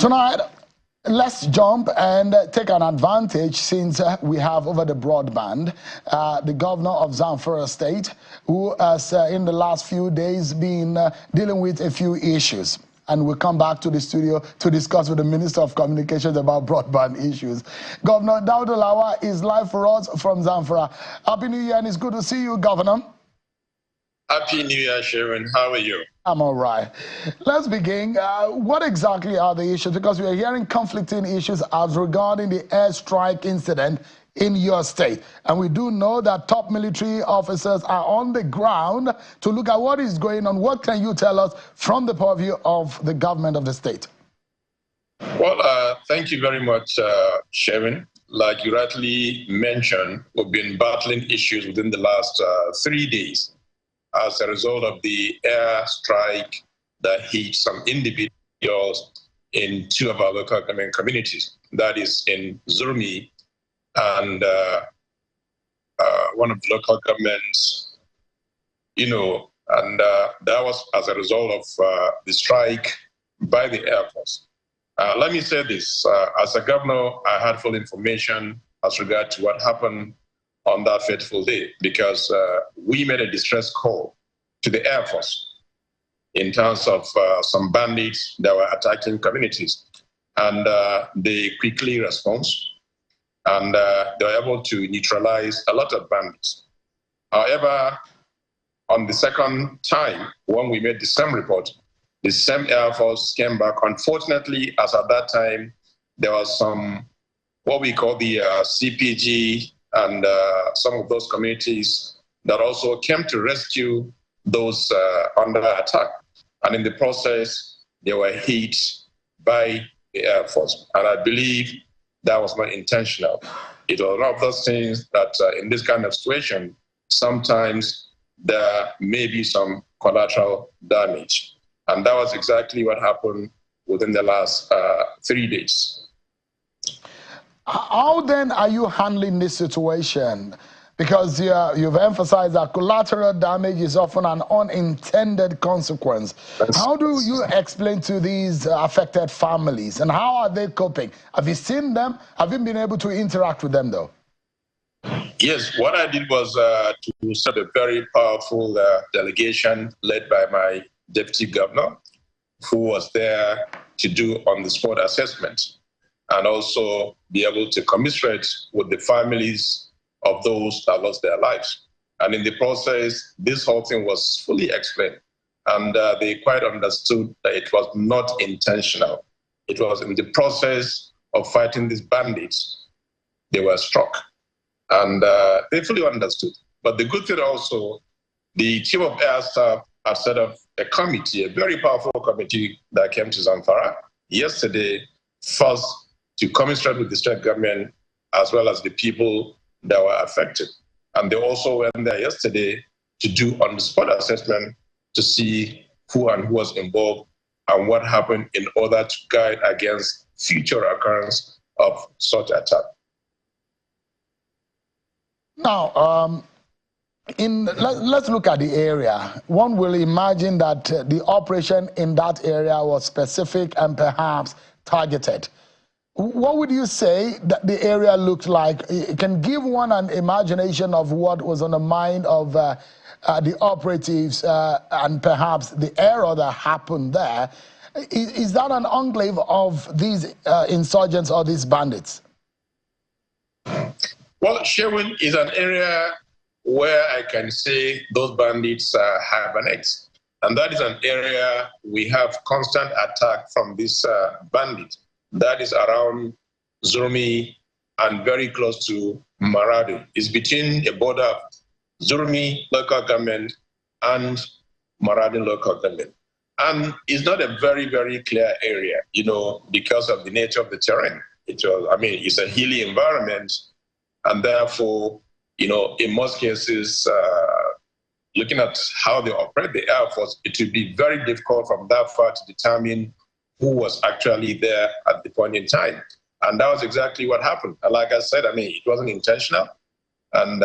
Tonight, let's jump and take an advantage since we have over the broadband the governor of Zamfara State, who has in the last few days been dealing with a few issues. And we'll come back to the studio to discuss with the Minister of Communications about broadband issues. Governor Lawal is live for us from Zamfara. Happy New Year, and it's good to see you, Governor. Happy New Year, Sharon. How are you? I'm all right. Let's begin. What exactly are the issues? Because we are hearing conflicting issues as regarding the airstrike incident in your state. And we do know that top military officers are on the ground to look at what is going on. What can you tell us from the point of view of the government of the state? Well, thank you very much, Sharon. Like you rightly mentioned, we've been battling issues within the last 3 days as a result of the airstrike that hit some individuals in two of our local government communities. That is in Zurmi and one of the local governments, and that was as a result of the strike by the Air Force. Let me say this, as a governor, I had full information as regard to what happened on that fateful day, because we made a distress call to the Air Force in terms of some bandits that were attacking communities. And they quickly responded, and they were able to neutralize a lot of bandits. However, on the second time, when we made the same report, the same Air Force came back. Unfortunately, as at that time, there was some, what we call the CPG and some of those communities that also came to rescue those under attack. And in the process, they were hit by the Air Force. And I believe that was not intentional. It was one of those things that in this kind of situation, sometimes there may be some collateral damage. And that was exactly what happened within the last 3 days. How then are you handling this situation? Because you've emphasized that collateral damage is often an unintended consequence. How do you explain to these affected families, and how are they coping? Have you seen them? Have you been able to interact with them, though? Yes, what I did was to set a very powerful delegation led by my deputy governor, who was there to do on-the-spot assessment and also be able to commiserate with the families of those that lost their lives. And in the process, this whole thing was fully explained. And they quite understood that it was not intentional. It was in the process of fighting these bandits, they were struck. And they fully understood. But the good thing also, the Chief of Air Staff have set up a committee, a very powerful committee that came to Zamfara yesterday, first to commiserate with the state government as well as the people that were affected. And they also went there yesterday to do on-the-spot assessment to see who and who was involved and what happened in order to guide against future occurrence of such attack. Now, let's look at the area. One will imagine that the operation in that area was specific and perhaps targeted. What would you say that the area looked like? It can give one an imagination of what was on the mind of the operatives and perhaps the error that happened there. Is that an enclave of these insurgents or these bandits? Well, Sherwin is an area where I can say those bandits hibernate. And that is an area we have constant attack from this bandit. That is around Zurmi and very close to Maradi. It's between a border of Zurmi local government and Maradi local government. And it's not a very, very clear area, because of the nature of the terrain. It's a hilly environment. And therefore, in most cases, looking at how they operate the Air Force, it would be very difficult from that far to determine who was actually there at the point in time. And that was exactly what happened. And like I said, it wasn't intentional. And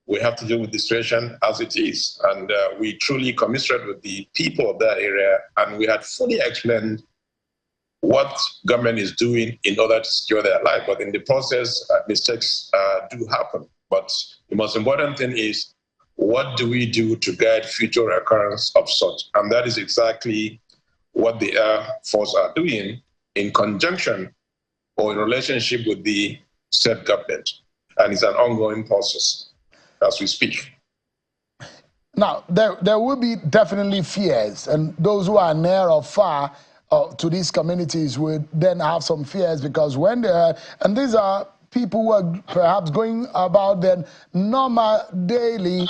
we have to deal with the situation as it is. And we truly commiserate with the people of that area. And we had fully explained what government is doing in order to secure their life. But in the process, mistakes do happen. But the most important thing is, what do we do to guide future occurrence of such? And that is exactly what the Air Force are doing in conjunction or in relationship with the state government. And it's an ongoing process as we speak. Now, there will be definitely fears, and those who are near or far to these communities would then have some fears, because when they're, and these are people who are perhaps going about their normal daily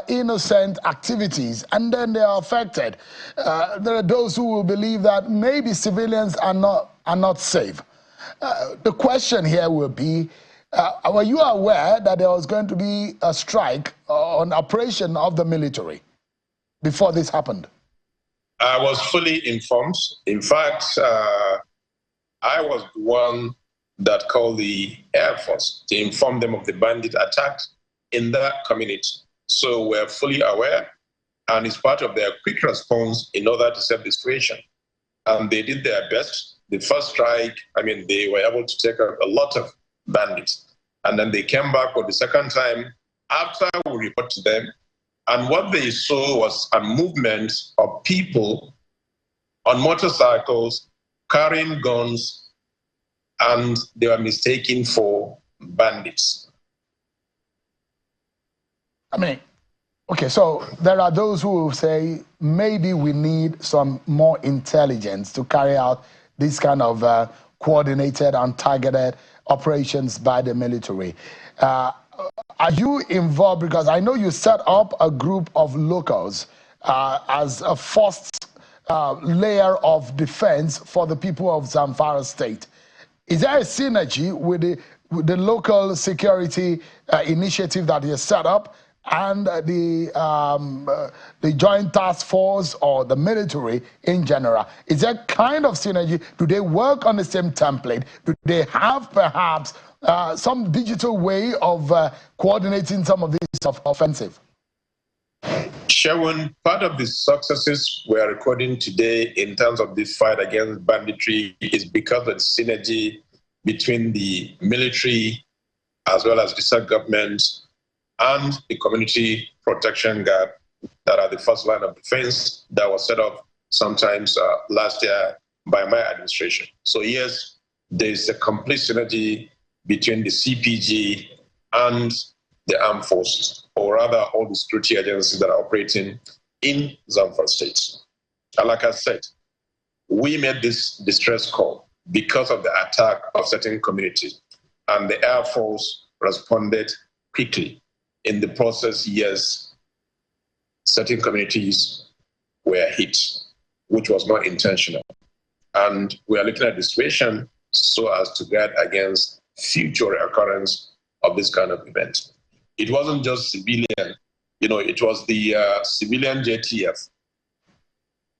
innocent activities, and then they are affected. There are those who will believe that maybe civilians are not safe. The question here will be, were you aware that there was going to be a strike on operation of the military before this happened? I was fully informed. In fact, I was the one that called the Air Force to inform them of the bandit attack in that community. So we're fully aware, and it's part of their quick response in order to save the situation. And they did their best. The first strike, I mean, they were able to take out a lot of bandits. And then they came back for the second time after we reported to them. And what they saw was a movement of people on motorcycles carrying guns, and they were mistaken for bandits. I mean, okay, so there are those who will say maybe we need some more intelligence to carry out this kind of coordinated and targeted operations by the military. Are you involved? Because I know you set up a group of locals as a first layer of defense for the people of Zamfara State. Is there a synergy with the local security initiative that you set up and the joint task force or the military in general? Is there kind of synergy? Do they work on the same template? Do they have perhaps some digital way of coordinating some of this offensive? Sharon, part of the successes we are recording today in terms of this fight against banditry is because of the synergy between the military as well as the state government and the community protection guard that are the first line of defense that was set up sometimes last year by my administration. So yes, there's a complete synergy between the CPG and the armed forces, or rather all the security agencies that are operating in Zamfara State. And like I said, we made this distress call because of the attack of certain communities, and the Air Force responded quickly. In the process, yes, certain communities were hit, which was not intentional. And we are looking at the situation so as to guard against future occurrence of this kind of event. It wasn't just civilian, it was the civilian JTF.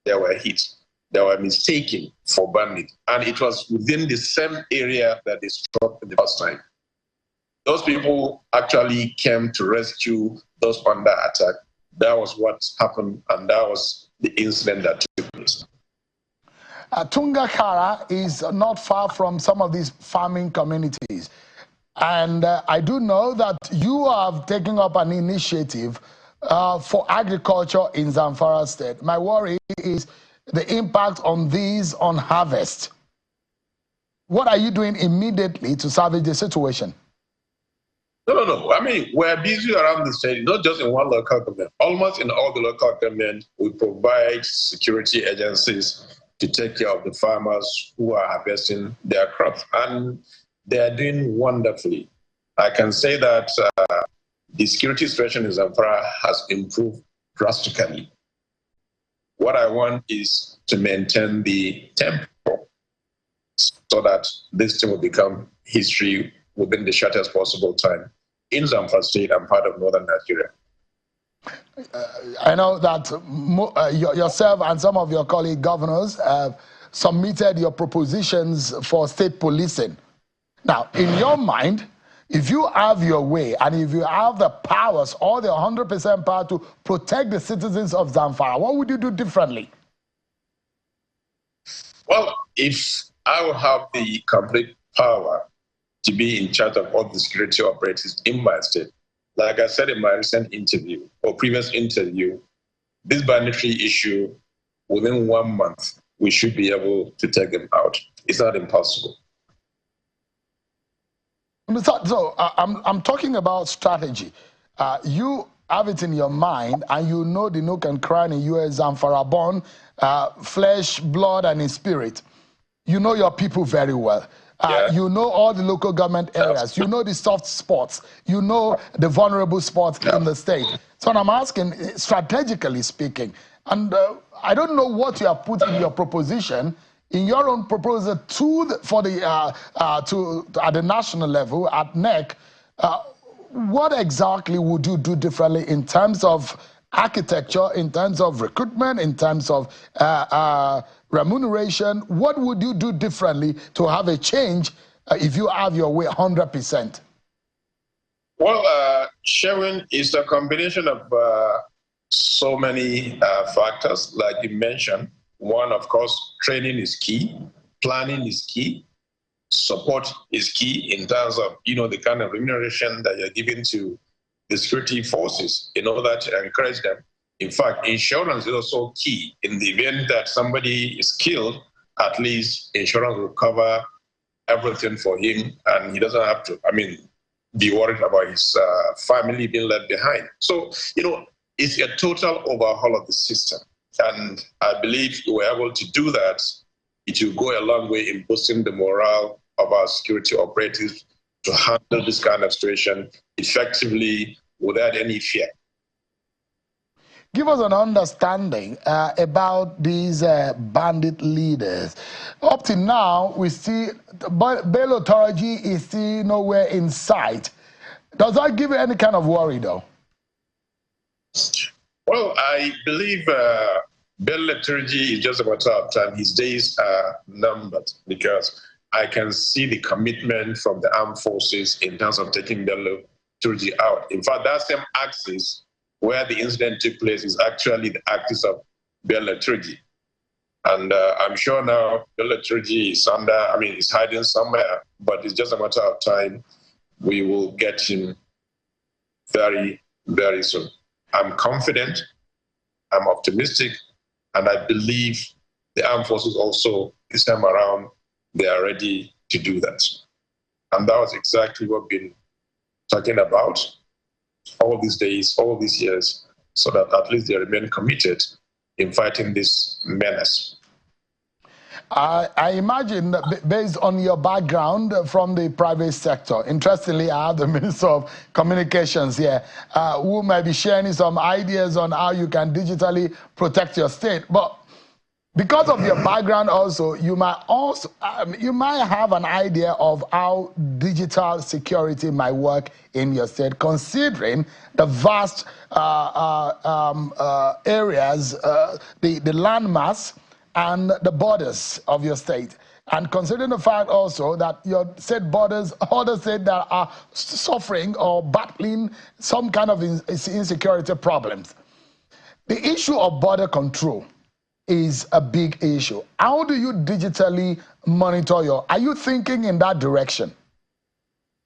They were hit. They were mistaken for bandit. And it was within the same area that they struck the first time. Those people actually came to rescue those under attack. That was what happened, and that was the incident that took place. Tungakara is not far from some of these farming communities. And I do know that you have taken up an initiative for agriculture in Zamfara State. My worry is the impact on these on harvest. What are you doing immediately to salvage the situation? No. I mean, we're busy around the state, not just in one local government. Almost in all the local government, we provide security agencies to take care of the farmers who are harvesting their crops. And they are doing wonderfully. I can say that the security situation in Zamfara has improved drastically. What I want is to maintain the tempo so that this thing will become history within the shortest possible time in Zamfara State and part of northern Nigeria. I know that yourself and some of your colleague governors have submitted your propositions for state policing. Now, in your mind, if you have your way and if you have the powers or the 100% power to protect the citizens of Zamfara, what would you do differently? Well, if I will have the complete power to be in charge of all the security operatives in my state. Like I said in my recent interview or previous interview, this banditry issue, within 1 month, we should be able to take them out. It's not impossible. So I'm talking about strategy. You have it in your mind, and you know the nook and cranny. You are Zamfara born, flesh, blood, and in spirit. You know your people very well. You know all the local government areas. You know the soft spots. You know the vulnerable spots in the state. So I'm asking, strategically speaking, and I don't know what you have put in your proposition, in your own proposal at the national level, at NEC, what exactly would you do differently in terms of architecture, in terms of recruitment, in terms of remuneration? What would you do differently to have a change if you have your way 100%? Well, Sherwin, is a combination of so many factors, like you mentioned. One, of course, training is key, planning is key, support is key in terms of, the kind of remuneration that you're giving to the security forces in order to encourage them. In fact, insurance is also key. In the event that somebody is killed, at least insurance will cover everything for him, and he doesn't have to, be worried about his family being left behind. So, it's a total overhaul of the system. And I believe if we're able to do that, it will go a long way in boosting the morale of our security operatives to handle this kind of situation effectively without any fear. Give us an understanding about these bandit leaders. Up to now, we see Bello Turji is still nowhere in sight. Does that give you any kind of worry, though? Well, I believe Bello Turji is just a matter of time. His days are numbered because I can see the commitment from the armed forces in terms of taking Bello Turji out. In fact, that same axis where the incident took place is actually the axis of Bello Turji. And I'm sure now Bello Turji is is hiding somewhere, but it's just a matter of time. We will get him very, very soon. I'm confident, I'm optimistic, and I believe the armed forces also, this time around, they are ready to do that. And that was exactly what we've been talking about all these days, all these years, so that at least they remain committed in fighting this menace. I imagine that based on your background from the private sector, interestingly, I have the Minister of Communications here, who might be sharing some ideas on how you can digitally protect your state. But because of your background also, you might have an idea of how digital security might work in your state, considering the vast areas, the landmass, and the borders of your state. And considering the fact also that your state borders, other states that are suffering or battling some kind of insecurity problems. The issue of border control is a big issue. How do you digitally monitor are you thinking in that direction?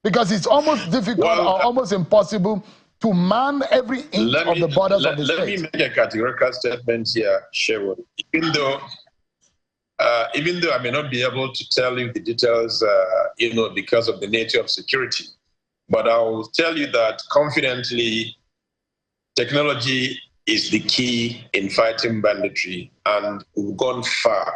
Because it's almost difficult or almost impossible to man every inch of the borders of the state. Let me make a categorical statement here, Sherwood. Even though I may not be able to tell you the details, because of the nature of security, but I will tell you that confidently, technology is the key in fighting banditry, and we've gone far.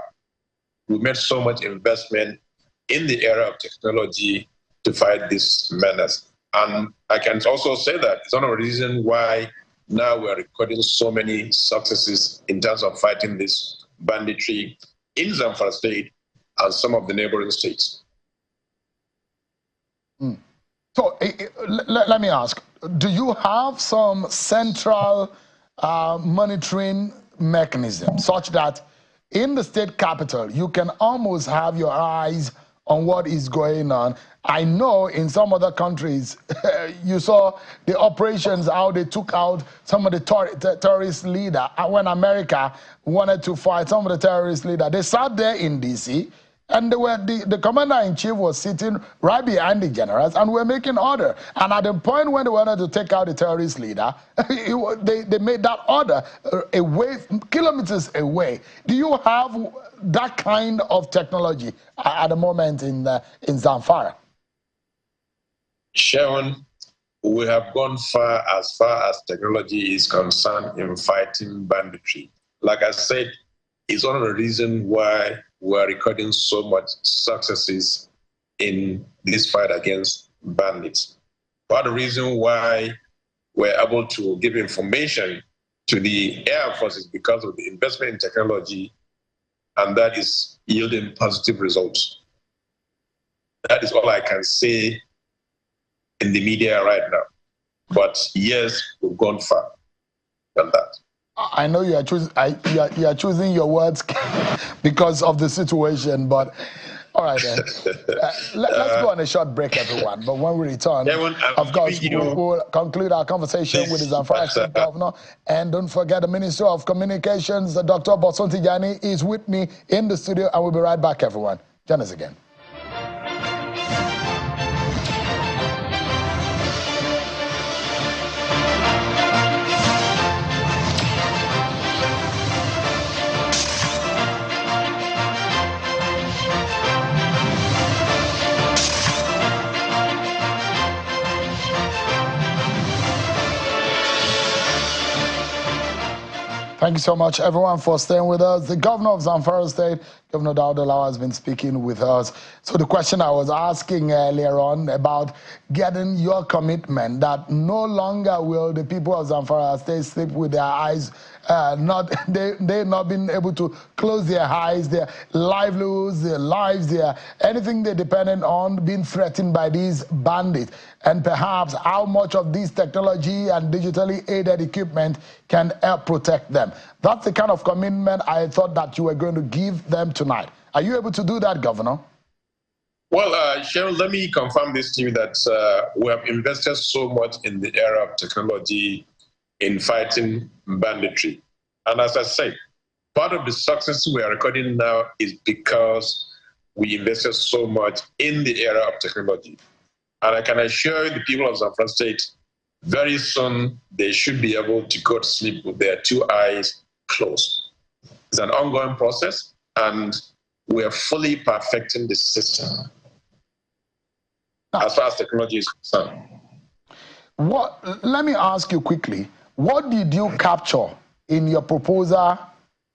We've made so much investment in the area of technology to fight this menace. And I can also say that it's one of the reasons why now we're recording so many successes in terms of fighting this banditry in Zamfara State and some of the neighboring states. So let me ask, do you have some central monitoring mechanism such that in the state capital, you can almost have your eyes on what is going on? I know in some other countries, you saw the operations, how they took out some of the terrorist leaders. When America wanted to fight some of the terrorist leaders, they sat there in D.C., And the commander-in-chief was sitting right behind the generals and were making order. And at the point when they wanted to take out the terrorist leader, they made that order away, kilometers away. Do you have that kind of technology at the moment in Zamfara? Sharon, we have gone far as technology is concerned in fighting banditry. Like I said, it's one of the reasons why we're recording so much successes in this fight against bandits. Part of the reason why we're able to give information to the Air Force is because of the investment in technology, and that is yielding positive results. That is all I can say in the media right now. But yes, we've gone far than that. I know you are choosing your words because of the situation, but all right then. Let's go on a short break, everyone. But when we return, of course, we'll conclude our conversation with the Zamfara State Governor. And don't forget, the Minister of Communications, Dr. Boson Tijani, is with me in the studio, and we'll be right back, everyone. Join us again. Thank you so much, everyone, for staying with us. The governor of Zamfara State, Governor Lawal, has been speaking with us. So the question I was asking earlier on about getting your commitment that no longer will the people of Zamfara State sleep with their eyes, they not been able to close their eyes, their livelihoods, their lives, anything they're dependent on being threatened by these bandits. And perhaps how much of this technology and digitally aided equipment can help protect them. That's the kind of commitment I thought that you were going to give them tonight. Are you able to do that, Governor? Well, Cheryl, let me confirm this to you that we have invested so much in the era of technology in fighting banditry. And as I said, part of the success we are recording now is because we invested so much in the era of technology. And I can assure the people of Zamfara State, very soon they should be able to go to sleep with their two eyes closed. It's an ongoing process, and we are fully perfecting the system as far as technology is concerned. Let me ask you quickly, what did you capture in your proposal,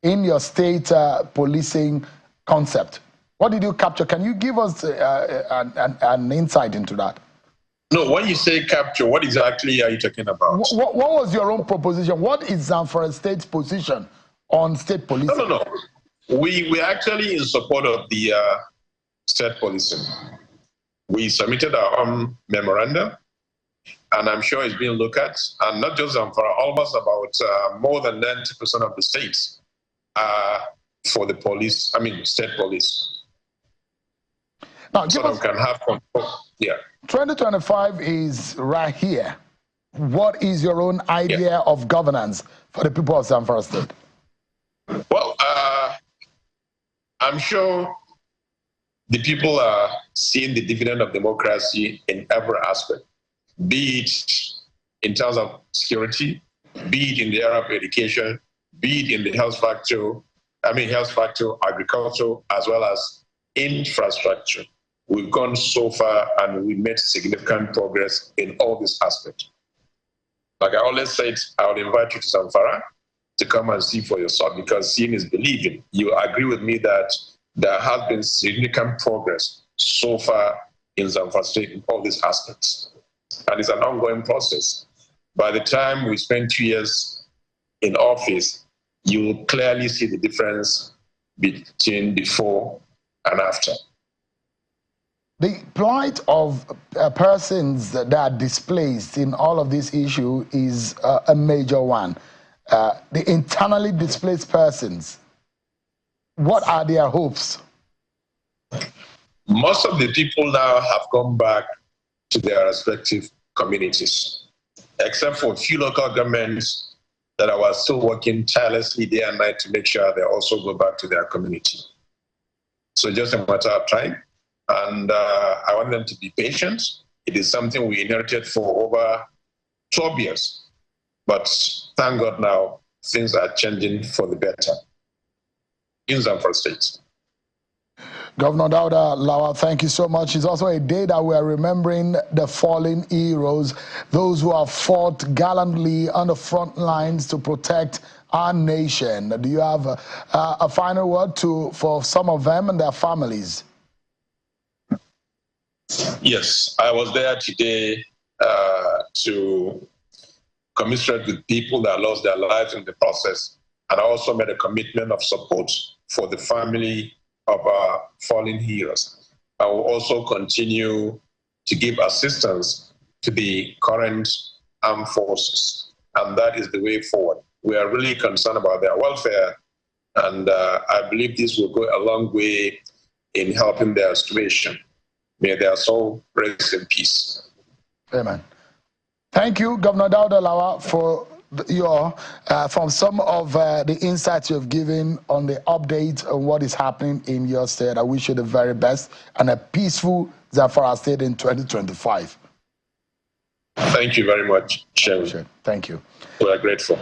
in your state policing concept? What did you capture? Can you give us an insight into that? No, when you say capture, what exactly are you talking about? What was your own proposition? What is Zamfara State's position on state policing? No. We're actually in support of the state policing. We submitted our own memorandum, and I'm sure it's being looked at. And not just Zamfara, almost about more than 90% of the states for the police, state police. Now, so that we can have control. Yeah. 2025 is right here. What is your own idea of governance for the people of Zamfara State? Well, I'm sure the people are seeing the dividend of democracy in every aspect, be it in terms of security, be it in the area of education, be it in the health factor, agriculture, as well as infrastructure. We've gone so far and we made significant progress in all these aspects. Like I always said, I will invite you to Zamfara to come and see for yourself, because seeing is believing. You agree with me that there has been significant progress so far in Zamfara State in all these aspects. And it's an ongoing process. By the time we spend 2 years in office, you will clearly see the difference between before and after. The plight of persons that are displaced in all of this issue is a major one. The internally displaced persons, what are their hopes? Most of the people now have gone back to their respective communities, except for a few local governments that are still working tirelessly day and night to make sure they also go back to their community. So just a matter of time. And I want them to be patient. It is something we inherited for over 12 years. But thank God now, things are changing for the better in Zamfara State. Governor Dauda Lawal, thank you so much. It's also a day that we are remembering the fallen heroes, those who have fought gallantly on the front lines to protect our nation. Do you have a final word for some of them and their families? Yes, I was there today to commiserate with people that lost their lives in the process, and I also made a commitment of support for the family of our fallen heroes. I will also continue to give assistance to the current armed forces, and that is the way forward. We are really concerned about their welfare, and I believe this will go a long way in helping their situation. May their soul rest in peace. Amen. Thank you, Governor Dauda Lawal, for from some of the insights you've given on the update on what is happening in your state. I wish you the very best and a peaceful Zamfara State in 2025. Thank you very much, Chairman. Thank you. We are grateful.